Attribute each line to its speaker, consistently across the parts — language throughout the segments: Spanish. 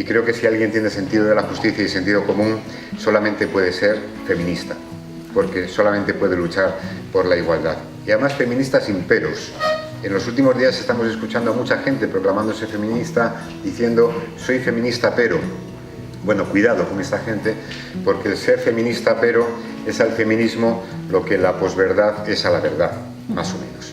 Speaker 1: creo que si alguien tiene sentido de la justicia y sentido común, solamente puede ser feminista, porque solamente puede luchar por la igualdad. Y además feminista sin peros. En los últimos días estamos escuchando a mucha gente proclamándose feminista, diciendo soy feminista pero. Bueno, cuidado con esta gente, porque el ser feminista pero es al feminismo lo que la posverdad es a la verdad, más o menos.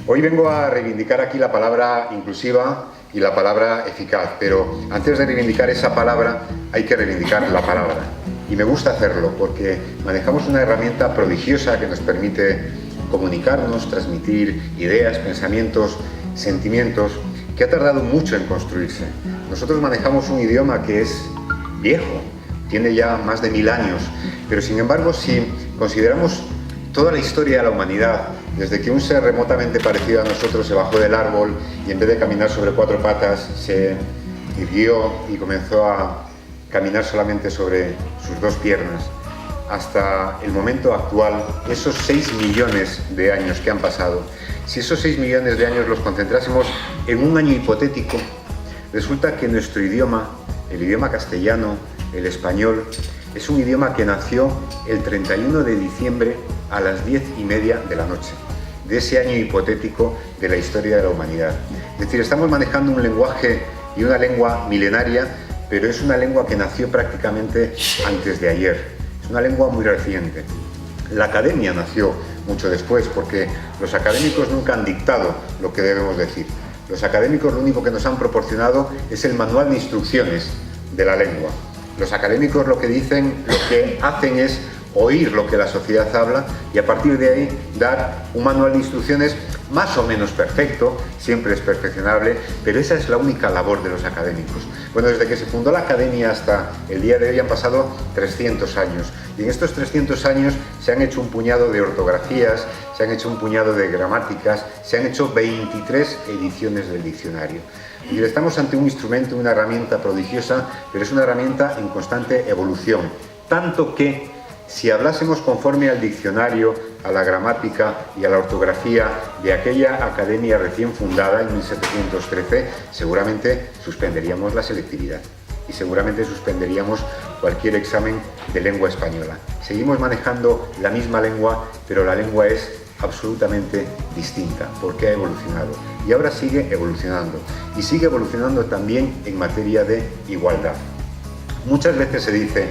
Speaker 1: Hoy vengo a reivindicar aquí la palabra inclusiva y la palabra eficaz, pero antes de reivindicar esa palabra hay que reivindicar la palabra. Y me gusta hacerlo porque manejamos una herramienta prodigiosa que nos permite comunicarnos, transmitir ideas, pensamientos, sentimientos, que ha tardado mucho en construirse. Nosotros manejamos un idioma que es viejo, tiene ya más de 1000 años, pero sin embargo, si consideramos toda la historia de la humanidad, desde que un ser remotamente parecido a nosotros se bajó del árbol y en vez de caminar sobre 4 patas se irguió y comenzó a caminar solamente sobre sus 2 piernas, hasta el momento actual, esos 6 millones de años que han pasado, si esos 6 millones de años los concentrásemos en un año hipotético, resulta que nuestro idioma, el idioma castellano, el español, es un idioma que nació el 31 de diciembre a las 10:30 de la noche, de ese año hipotético de la historia de la humanidad. Es decir, estamos manejando un lenguaje y una lengua milenaria, pero es una lengua que nació prácticamente antes de ayer. Es una lengua muy reciente. La academia nació mucho después, porque los académicos nunca han dictado lo que debemos decir. Los académicos lo único que nos han proporcionado es el manual de instrucciones de la lengua. Los académicos lo que dicen, lo que hacen es oír lo que la sociedad habla y a partir de ahí dar un manual de instrucciones más o menos perfecto, siempre es perfeccionable, pero esa es la única labor de los académicos. Bueno, desde que se fundó la academia hasta el día de hoy han pasado 300 años y en estos 300 años se han hecho un puñado de ortografías, se han hecho un puñado de gramáticas, se han hecho 23 ediciones del diccionario. Y estamos ante un instrumento, una herramienta prodigiosa, pero es una herramienta en constante evolución, tanto que si hablásemos conforme al diccionario, a la gramática y a la ortografía de aquella academia recién fundada en 1713, seguramente suspenderíamos la selectividad y seguramente suspenderíamos cualquier examen de lengua española. Seguimos manejando la misma lengua, pero la lengua es absolutamente distinta porque ha evolucionado y ahora sigue evolucionando y sigue evolucionando también en materia de igualdad. Muchas veces se dice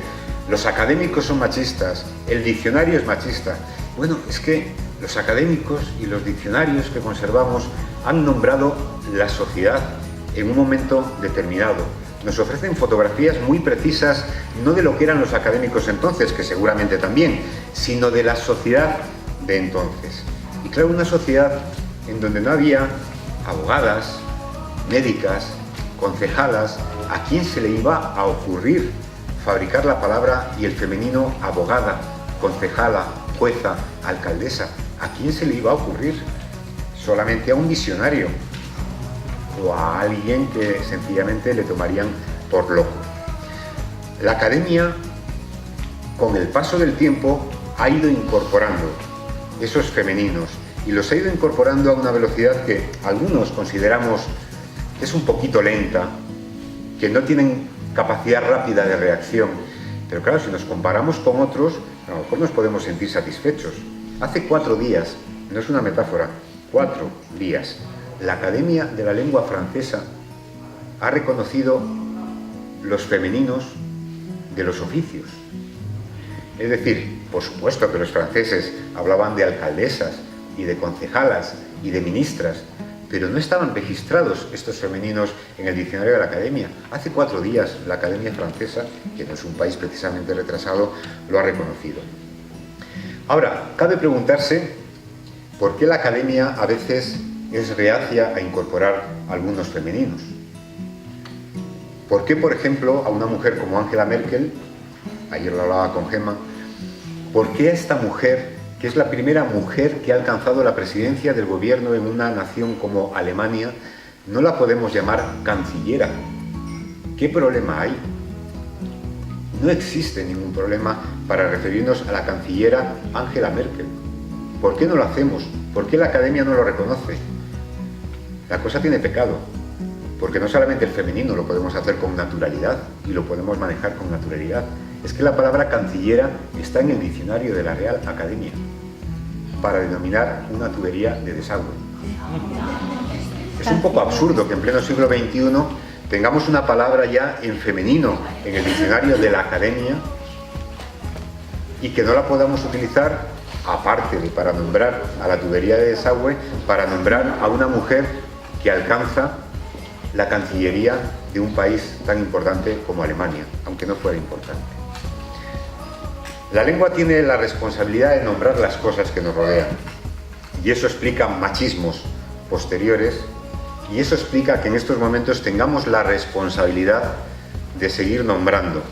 Speaker 1: los académicos son machistas, el diccionario es machista. Bueno, es que los académicos y los diccionarios que conservamos han nombrado la sociedad en un momento determinado. Nos ofrecen fotografías muy precisas, no de lo que eran los académicos entonces, que seguramente también, sino de la sociedad de entonces. Y claro, una sociedad en donde no había abogadas, médicas, concejalas, ¿a quién se le iba a ocurrir fabricar la palabra y el femenino abogada, concejala, jueza, alcaldesa? ¿A quién se le iba a ocurrir? Solamente a un visionario o a alguien que sencillamente le tomarían por loco. La academia, con el paso del tiempo, ha ido incorporando esos femeninos y los ha ido incorporando a una velocidad que algunos consideramos que es un poquito lenta, que no tienen capacidad rápida de reacción, pero claro, si nos comparamos con otros, a lo mejor nos podemos sentir satisfechos. Hace 4 días, no es una metáfora, 4 días, la Academia de la Lengua Francesa ha reconocido los femeninos de los oficios. Es decir, por supuesto que los franceses hablaban de alcaldesas y de concejalas y de ministras, pero no estaban registrados estos femeninos en el diccionario de la Academia. Hace 4 días la Academia Francesa, que no es un país precisamente retrasado, lo ha reconocido. Ahora, cabe preguntarse por qué la Academia a veces es reacia a incorporar algunos femeninos. ¿Por qué, por ejemplo, a una mujer como Angela Merkel, ayer lo hablaba con Gemma, por qué a esta mujer, que es la primera mujer que ha alcanzado la presidencia del gobierno en una nación como Alemania, no la podemos llamar cancillera? ¿Qué problema hay? No existe ningún problema para referirnos a la cancillera Angela Merkel. ¿Por qué no lo hacemos? ¿Por qué la Academia no lo reconoce? La cosa tiene pecado, porque no solamente el femenino lo podemos hacer con naturalidad y lo podemos manejar con naturalidad, es que la palabra cancillera está en el diccionario de la Real Academia para denominar una tubería de desagüe. Es un poco absurdo que en pleno siglo XXI tengamos una palabra ya en femenino en el diccionario de la Academia y que no la podamos utilizar, aparte de para nombrar a la tubería de desagüe, para nombrar a una mujer que alcanza la Cancillería de un país tan importante como Alemania, aunque no fuera importante. La lengua tiene la responsabilidad de nombrar las cosas que nos rodean, y eso explica machismos posteriores, y eso explica que en estos momentos tengamos la responsabilidad de seguir nombrando,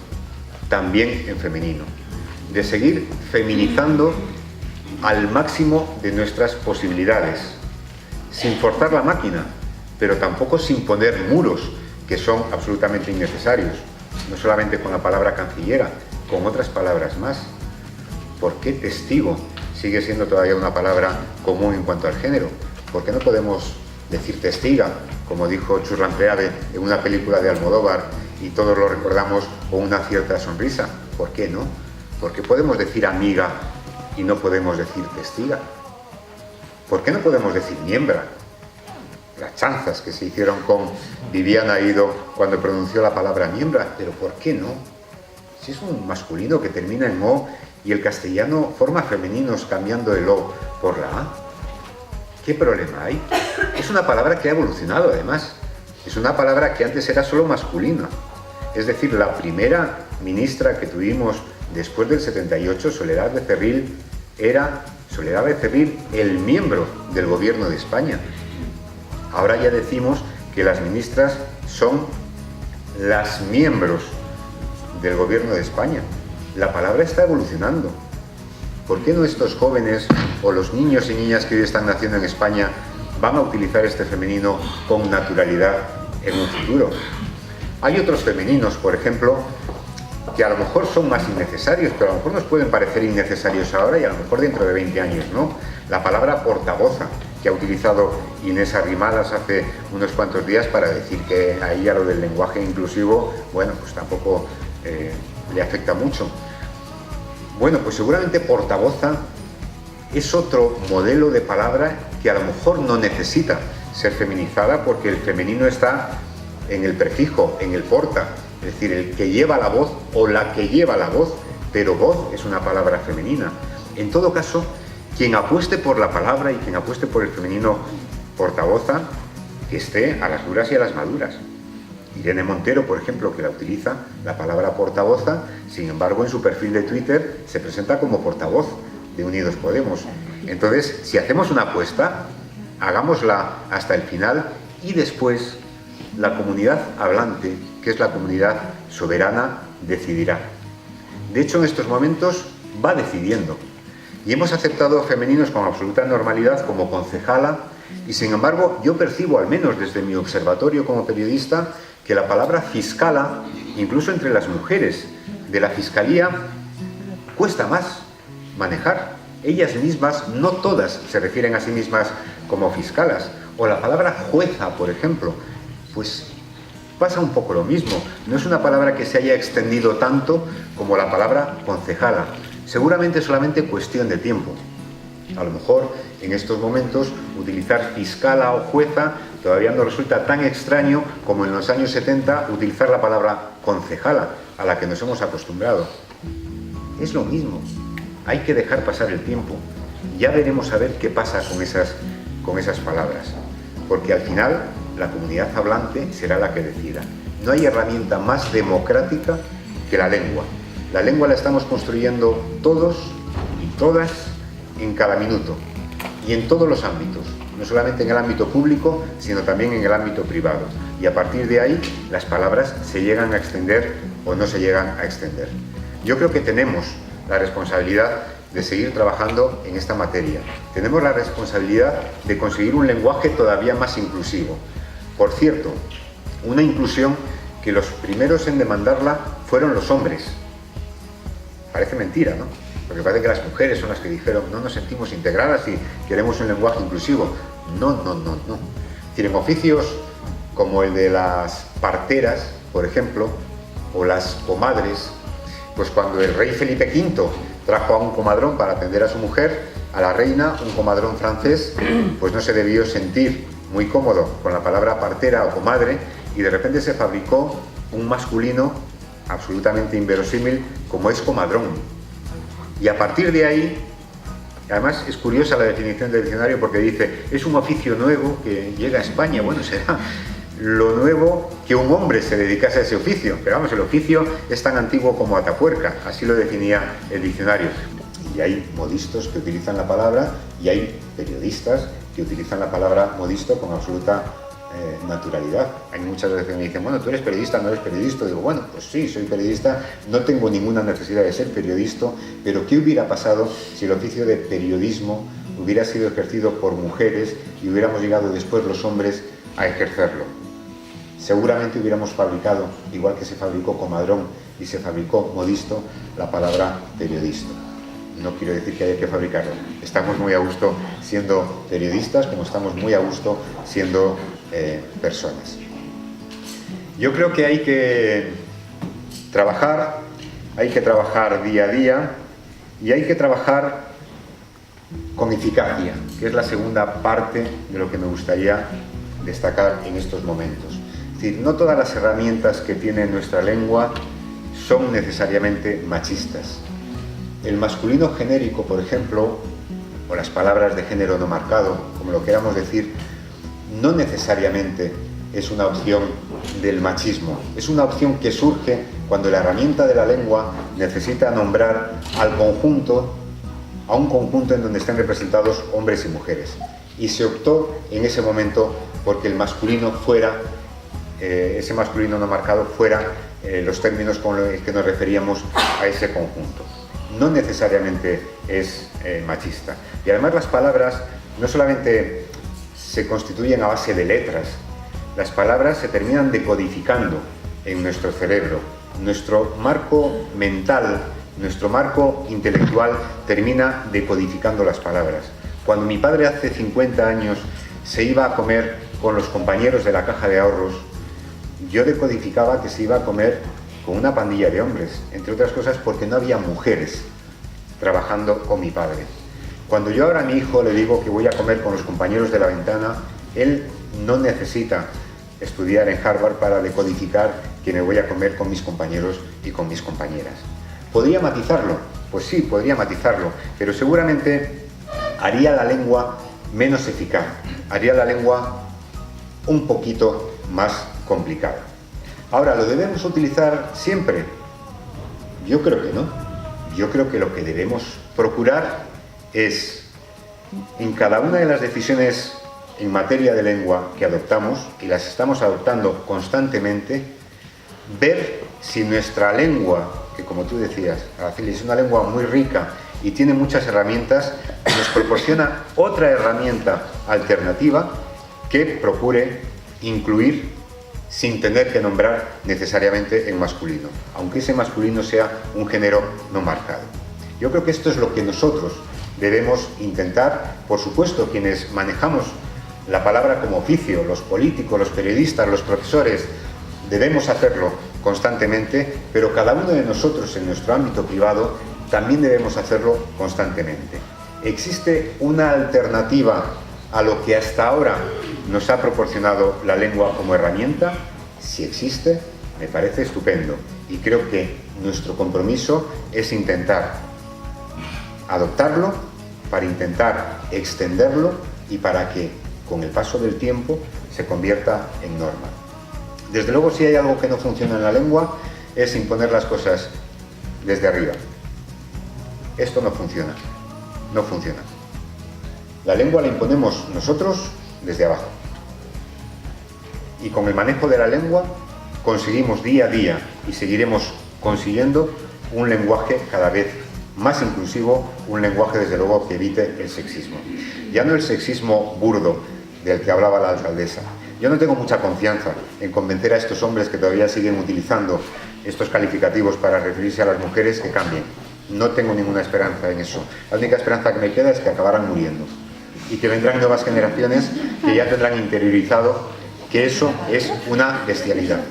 Speaker 1: también en femenino, de seguir feminizando al máximo de nuestras posibilidades, sin forzar la máquina, pero tampoco sin poner muros que son absolutamente innecesarios, no solamente con la palabra cancillera, con otras palabras más. ¿Por qué testigo sigue siendo todavía una palabra común en cuanto al género? ¿Por qué no podemos decir testiga, como dijo Churran Preave en una película de Almodóvar y todos lo recordamos con una cierta sonrisa? ¿Por qué no? ¿Por qué podemos decir amiga y no podemos decir testiga? ¿Por qué no podemos decir miembra? Las chanzas que se hicieron con Viviana Ido cuando pronunció la palabra miembra, pero ¿por qué no? Si es un masculino que termina en O y el castellano forma femeninos cambiando el O por la A, ¿qué problema hay? Es una palabra que ha evolucionado además, es una palabra que antes era solo masculina, es decir, la primera ministra que tuvimos después del 78, Soledad Becerril, era Soledad Becerril el miembro del gobierno de España. Ahora ya decimos que las ministras son las miembros del gobierno de España. La palabra está evolucionando. ¿Por qué no estos jóvenes o los niños y niñas que hoy están naciendo en España van a utilizar este femenino con naturalidad en un futuro? Hay otros femeninos, por ejemplo, que a lo mejor son más innecesarios, pero a lo mejor nos pueden parecer innecesarios ahora y a lo mejor dentro de 20 años, ¿no? La palabra portavoza, que ha utilizado Inés Arrimadas hace unos cuantos días para decir que a ella lo del lenguaje inclusivo, bueno, pues tampoco le afecta mucho. Bueno, pues seguramente portavoza es otro modelo de palabra que a lo mejor no necesita ser feminizada porque el femenino está en el prefijo, en el porta, es decir, el que lleva la voz o la que lleva la voz, pero voz es una palabra femenina. En todo caso, quien apueste por la palabra y quien apueste por el femenino portavoza, que esté a las duras y a las maduras. Irene Montero, por ejemplo, que la utiliza, la palabra portavoza, sin embargo, en su perfil de Twitter se presenta como portavoz de Unidos Podemos. Entonces, si hacemos una apuesta, hagámosla hasta el final y después la comunidad hablante, que es la comunidad soberana, decidirá. De hecho, en estos momentos va decidiendo. Y hemos aceptado femeninos con absoluta normalidad como concejala y sin embargo yo percibo, al menos desde mi observatorio como periodista, que la palabra fiscala, incluso entre las mujeres de la fiscalía, cuesta más manejar. Ellas mismas, no todas se refieren a sí mismas como fiscalas. O la palabra jueza, por ejemplo, pues pasa un poco lo mismo. No es una palabra que se haya extendido tanto como la palabra concejala. Seguramente solamente cuestión de tiempo. A lo mejor en estos momentos utilizar fiscala o jueza todavía no resulta tan extraño como en los años 70 utilizar la palabra concejala, a la que nos hemos acostumbrado. Es lo mismo, hay que dejar pasar el tiempo. Ya veremos a ver qué pasa con esas palabras, porque al final la comunidad hablante será la que decida. No hay herramienta más democrática que la lengua. La lengua la estamos construyendo todos y todas en cada minuto y en todos los ámbitos, no solamente en el ámbito público, sino también en el ámbito privado. Y a partir de ahí, las palabras se llegan a extender o no se llegan a extender. Yo creo que tenemos la responsabilidad de seguir trabajando en esta materia. Tenemos la responsabilidad de conseguir un lenguaje todavía más inclusivo. Por cierto, una inclusión que los primeros en demandarla fueron los hombres. Parece mentira, ¿no? Porque parece que las mujeres son las que dijeron no nos sentimos integradas y queremos un lenguaje inclusivo. No. Es decir, en oficios como el de las parteras, por ejemplo, o las comadres. Pues cuando el rey Felipe V trajo a un comadrón para atender a su mujer, a la reina, un comadrón francés, pues no se debió sentir muy cómodo con la palabra partera o comadre, y de repente se fabricó un masculino absolutamente inverosímil como es comadrón. Y a partir de ahí, además es curiosa la definición del diccionario porque dice, es un oficio nuevo que llega a España. Bueno, será lo nuevo que un hombre se dedicase a ese oficio, pero vamos, el oficio es tan antiguo como Atapuerca, así lo definía el diccionario. Y hay modistos que utilizan la palabra y hay periodistas que utilizan la palabra modisto con absoluta naturalidad. Hay muchas veces que me dicen, bueno, tú eres periodista, no eres periodista. Digo, bueno, pues sí, soy periodista, no tengo ninguna necesidad de ser periodista, pero ¿qué hubiera pasado si el oficio de periodismo hubiera sido ejercido por mujeres y hubiéramos llegado después los hombres a ejercerlo? Seguramente hubiéramos fabricado, igual que se fabricó comadrón y se fabricó modisto, la palabra periodista. No quiero decir que haya que fabricarlo. Estamos muy a gusto siendo periodistas, como estamos muy a gusto siendo personas. Yo creo que hay que trabajar día a día y hay que trabajar con eficacia, que es la segunda parte de lo que me gustaría destacar en estos momentos. Es decir, no todas las herramientas que tiene nuestra lengua son necesariamente machistas. El masculino genérico, por ejemplo, o las palabras de género no marcado, como lo queramos decir, no necesariamente es una opción del machismo. Es una opción que surge cuando la herramienta de la lengua necesita nombrar al conjunto, a un conjunto en donde estén representados hombres y mujeres. Y se optó en ese momento porque el masculino fuera, ese masculino no marcado fuera los términos con los que nos referíamos a ese conjunto. No necesariamente es machista. Y además las palabras no solamente se constituyen a base de letras, las palabras se terminan decodificando en nuestro cerebro. Nuestro marco mental, nuestro marco intelectual termina decodificando las palabras. Cuando mi padre hace 50 años se iba a comer con los compañeros de la caja de ahorros, yo decodificaba que se iba a comer con una pandilla de hombres, entre otras cosas porque no había mujeres trabajando con mi padre. Cuando yo ahora a mi hijo le digo que voy a comer con los compañeros de la ventana, él no necesita estudiar en Harvard para decodificar que me voy a comer con mis compañeros y con mis compañeras. ¿Podría matizarlo? Pues sí, podría matizarlo, pero seguramente haría la lengua menos eficaz, haría la lengua un poquito más complicada. Ahora, ¿lo debemos utilizar siempre? Yo creo que no. Yo creo que lo que debemos procurar es, en cada una de las decisiones en materia de lengua que adoptamos, y las estamos adoptando constantemente, ver si nuestra lengua, que como tú decías, Araceli, es una lengua muy rica y tiene muchas herramientas, nos proporciona otra herramienta alternativa que procure incluir sin tener que nombrar necesariamente en masculino, aunque ese masculino sea un género no marcado. Yo creo que esto es lo que nosotros debemos intentar, por supuesto, quienes manejamos la palabra como oficio, los políticos, los periodistas, los profesores, debemos hacerlo constantemente, pero cada uno de nosotros en nuestro ámbito privado también debemos hacerlo constantemente. ¿Existe una alternativa a lo que hasta ahora nos ha proporcionado la lengua como herramienta? Si existe, me parece estupendo, y creo que nuestro compromiso es intentar adoptarlo, para intentar extenderlo y para que con el paso del tiempo se convierta en norma. Desde luego, si hay algo que no funciona en la lengua, es imponer las cosas desde arriba. Esto no funciona, no funciona. La lengua la imponemos nosotros desde abajo. Y con el manejo de la lengua conseguimos día a día y seguiremos consiguiendo un lenguaje cada vez más inclusivo, un lenguaje desde luego que evite el sexismo. Ya no el sexismo burdo del que hablaba la alcaldesa. Yo no tengo mucha confianza en convencer a estos hombres que todavía siguen utilizando estos calificativos para referirse a las mujeres que cambien. No tengo ninguna esperanza en eso. La única esperanza que me queda es que acabarán muriendo y que vendrán nuevas generaciones que ya tendrán interiorizado que eso es una bestialidad.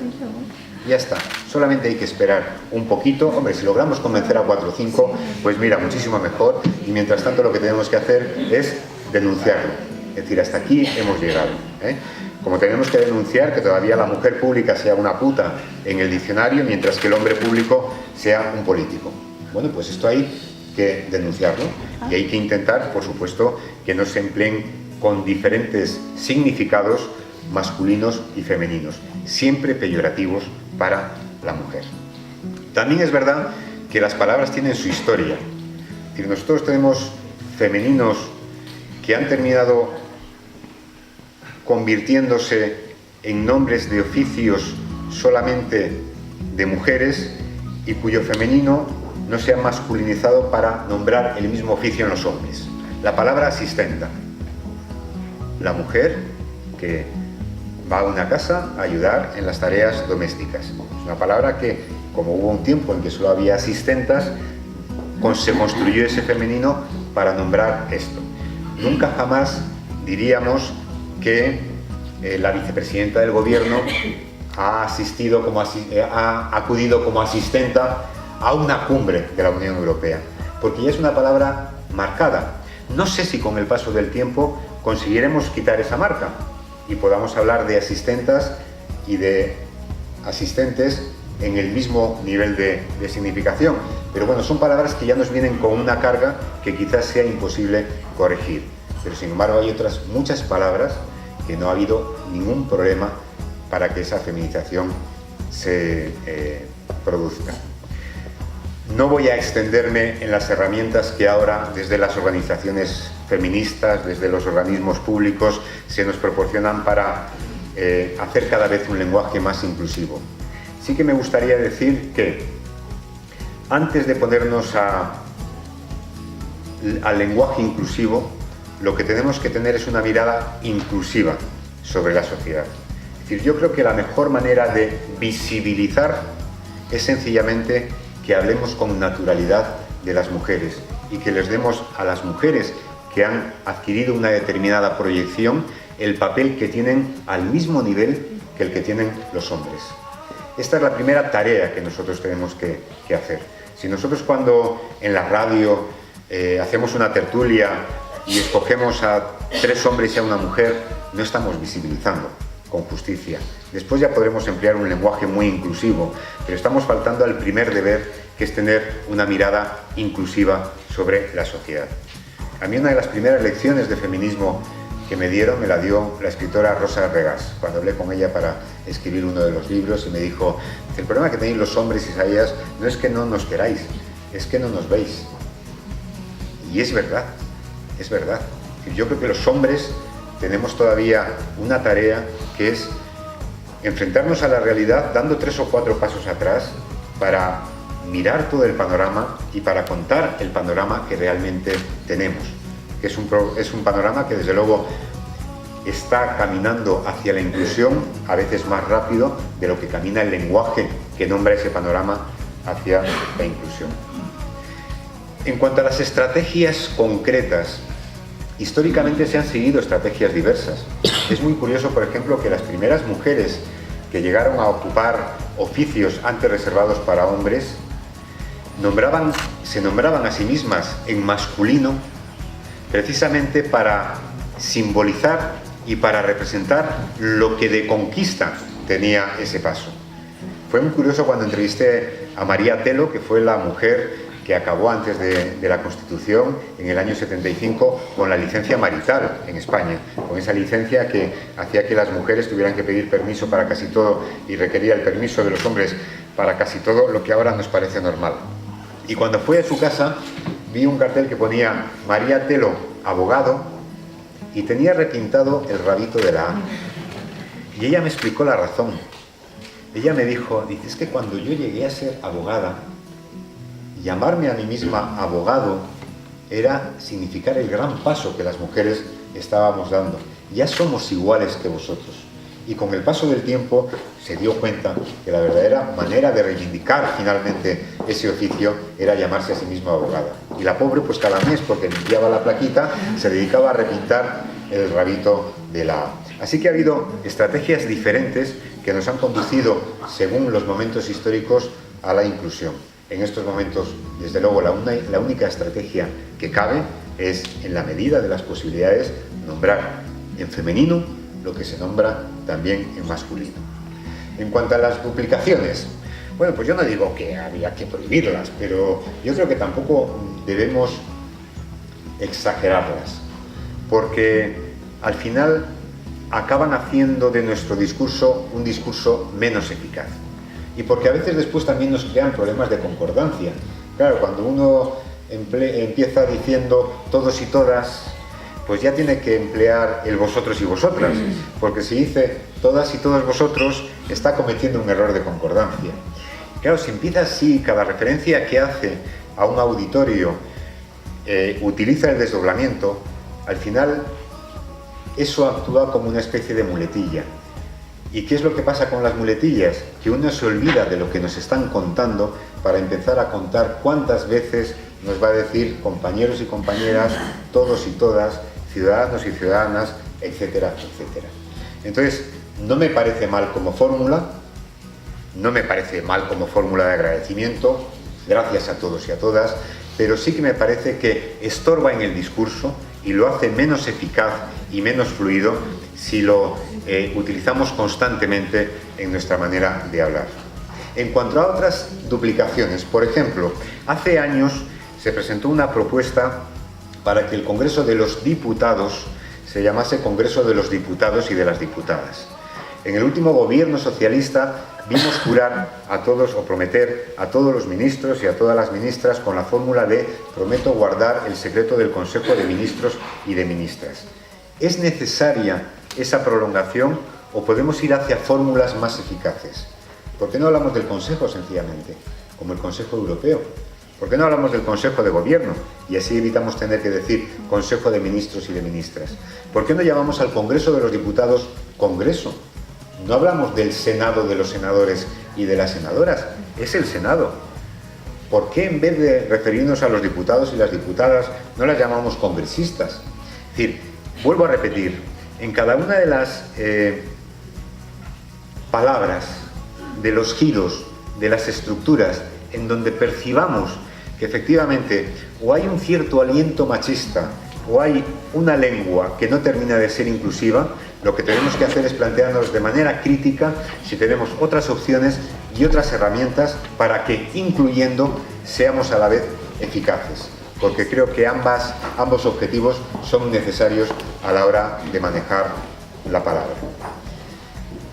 Speaker 1: Ya está, solamente hay que esperar un poquito. Hombre, si logramos convencer a 4 o 5, pues mira, muchísimo mejor. Y mientras tanto lo que tenemos que hacer es denunciarlo. Es decir, hasta aquí hemos llegado, ¿eh? Como tenemos que denunciar que todavía la mujer pública sea una puta en el diccionario, mientras que el hombre público sea un político. Bueno, pues esto hay que denunciarlo y hay que intentar, por supuesto, que no se empleen con diferentes significados masculinos y femeninos, siempre peyorativos para la mujer. También es verdad que las palabras tienen su historia. Es decir, nosotros tenemos femeninos que han terminado convirtiéndose en nombres de oficios solamente de mujeres y cuyo femenino no se ha masculinizado para nombrar el mismo oficio en los hombres. La palabra asistenta. La mujer que va a una casa a ayudar en las tareas domésticas. Es una palabra que, como hubo un tiempo en que solo había asistentas, se construyó ese femenino para nombrar esto. Nunca jamás diríamos que la vicepresidenta del gobierno ha acudido como asistenta a una cumbre de la Unión Europea, porque ya es una palabra marcada. No sé si con el paso del tiempo conseguiremos quitar esa marca y podamos hablar de asistentas y de asistentes en el mismo nivel de significación. Pero bueno, son palabras que ya nos vienen con una carga que quizás sea imposible corregir. Pero sin embargo hay otras muchas palabras que no ha habido ningún problema para que esa feminización se produzca. No voy a extenderme en las herramientas que ahora desde las organizaciones feministas, desde los organismos públicos, se nos proporcionan para hacer cada vez un lenguaje más inclusivo. Sí que me gustaría decir que antes de ponernos al lenguaje inclusivo, lo que tenemos que tener es una mirada inclusiva sobre la sociedad. Es decir, yo creo que la mejor manera de visibilizar es sencillamente que hablemos con naturalidad de las mujeres y que les demos a las mujeres que han adquirido una determinada proyección el papel que tienen al mismo nivel que el que tienen los hombres. Esta es la primera tarea que nosotros tenemos que hacer. Si nosotros cuando en la radio hacemos una tertulia y escogemos a 3 hombres y a una mujer, no estamos visibilizando con justicia. Después ya podremos emplear un lenguaje muy inclusivo, pero estamos faltando al primer deber, que es tener una mirada inclusiva sobre la sociedad. A mí una de las primeras lecciones de feminismo que me dieron, me la dio la escritora Rosa Regás, cuando hablé con ella para escribir uno de los libros, y me dijo: el problema que tenéis los hombres, Isaías, no es que no nos queráis, es que no nos veis. Y es verdad, es verdad. Yo creo que los hombres tenemos todavía una tarea que es enfrentarnos a la realidad dando 3 o 4 pasos atrás para mirar todo el panorama y para contar el panorama que realmente tenemos. Que es un panorama que desde luego está caminando hacia la inclusión a veces más rápido de lo que camina el lenguaje que nombra ese panorama hacia la inclusión. En cuanto a las estrategias concretas, históricamente se han seguido estrategias diversas. Es muy curioso, por ejemplo, que las primeras mujeres que llegaron a ocupar oficios antes reservados para hombres se nombraban a sí mismas en masculino, precisamente para simbolizar y para representar lo que de conquista tenía ese paso. Fue muy curioso cuando entrevisté a María Telo, que fue la mujer que acabó antes de la Constitución, en el año 75, con la licencia marital en España, con esa licencia que hacía que las mujeres tuvieran que pedir permiso para casi todo y requería el permiso de los hombres para casi todo, lo que ahora nos parece normal. Y cuando fui a su casa, vi un cartel que ponía María Telo, abogado, y tenía repintado el rabito de la A. Y ella me explicó la razón. Ella me dijo, dice, es que cuando yo llegué a ser abogada, llamarme a mí misma abogado era significar el gran paso que las mujeres estábamos dando. Ya somos iguales que vosotros. Y con el paso del tiempo se dio cuenta que la verdadera manera de reivindicar finalmente ese oficio era llamarse a sí misma abogada. Y la pobre, pues cada mes, porque limpiaba la plaquita, se dedicaba a repintar el rabito de la A. Así que ha habido estrategias diferentes que nos han conducido, según los momentos históricos, a la inclusión. En estos momentos, desde luego, la única estrategia que cabe es, en la medida de las posibilidades, nombrar en femenino lo que se nombra también en masculino. En cuanto a las duplicaciones, bueno, pues yo no digo que había que prohibirlas, pero yo creo que tampoco debemos exagerarlas, porque al final acaban haciendo de nuestro discurso un discurso menos eficaz. Y porque a veces después también nos crean problemas de concordancia. Claro, cuando uno empieza diciendo todos y todas, pues ya tiene que emplear el vosotros y vosotras, porque si dice todas y todos vosotros, está cometiendo un error de concordancia. Claro, si empieza así, cada referencia que hace a un auditorio utiliza el desdoblamiento, al final eso actúa como una especie de muletilla. ¿Y qué es lo que pasa con las muletillas? Que uno se olvida de lo que nos están contando para empezar a contar cuántas veces nos va a decir compañeros y compañeras, todos y todas, ciudadanos y ciudadanas, etcétera, etcétera. Entonces, no me parece mal como fórmula, no me parece mal como fórmula de agradecimiento, gracias a todos y a todas, pero sí que me parece que estorba en el discurso y lo hace menos eficaz y menos fluido si lo utilizamos constantemente en nuestra manera de hablar. En cuanto a otras duplicaciones, por ejemplo, hace años se presentó una propuesta para que el Congreso de los Diputados se llamase Congreso de los Diputados y de las Diputadas. En el último gobierno socialista vimos jurar a todos o prometer a todos los ministros y a todas las ministras con la fórmula de prometo guardar el secreto del Consejo de Ministros y de Ministras. ¿Es necesaria esa prolongación o podemos ir hacia fórmulas más eficaces? ¿Por qué no hablamos del Consejo sencillamente, como el Consejo Europeo? ¿Por qué no hablamos del Consejo de Gobierno? Y así evitamos tener que decir Consejo de Ministros y de Ministras. ¿Por qué no llamamos al Congreso de los Diputados Congreso? No hablamos del Senado de los senadores y de las senadoras, es el Senado. ¿Por qué en vez de referirnos a los diputados y las diputadas no las llamamos congresistas? Es decir, vuelvo a repetir, en cada una de las palabras, de los giros, de las estructuras, en donde percibamos que efectivamente o hay un cierto aliento machista o hay una lengua que no termina de ser inclusiva, lo que tenemos que hacer es plantearnos de manera crítica si tenemos otras opciones y otras herramientas para que, incluyendo, seamos a la vez eficaces. Porque creo que ambos objetivos son necesarios a la hora de manejar la palabra.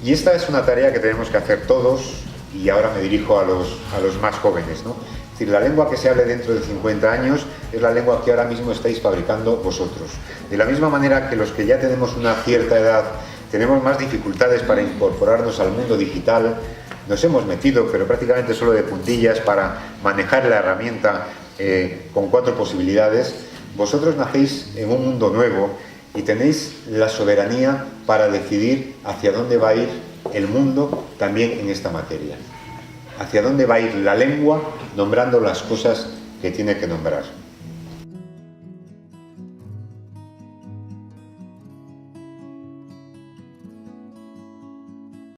Speaker 1: Y esta es una tarea que tenemos que hacer todos, y ahora me dirijo a los más jóvenes, ¿no? Es decir, la lengua que se hable dentro de 50 años es la lengua que ahora mismo estáis fabricando vosotros. De la misma manera que los que ya tenemos una cierta edad tenemos más dificultades para incorporarnos al mundo digital, nos hemos metido, pero prácticamente solo de puntillas, para manejar la herramienta con 4 posibilidades. Vosotros nacéis en un mundo nuevo y tenéis la soberanía para decidir hacia dónde va a ir el mundo también en esta materia. Hacia dónde va a ir la lengua nombrando las cosas que tiene que nombrar.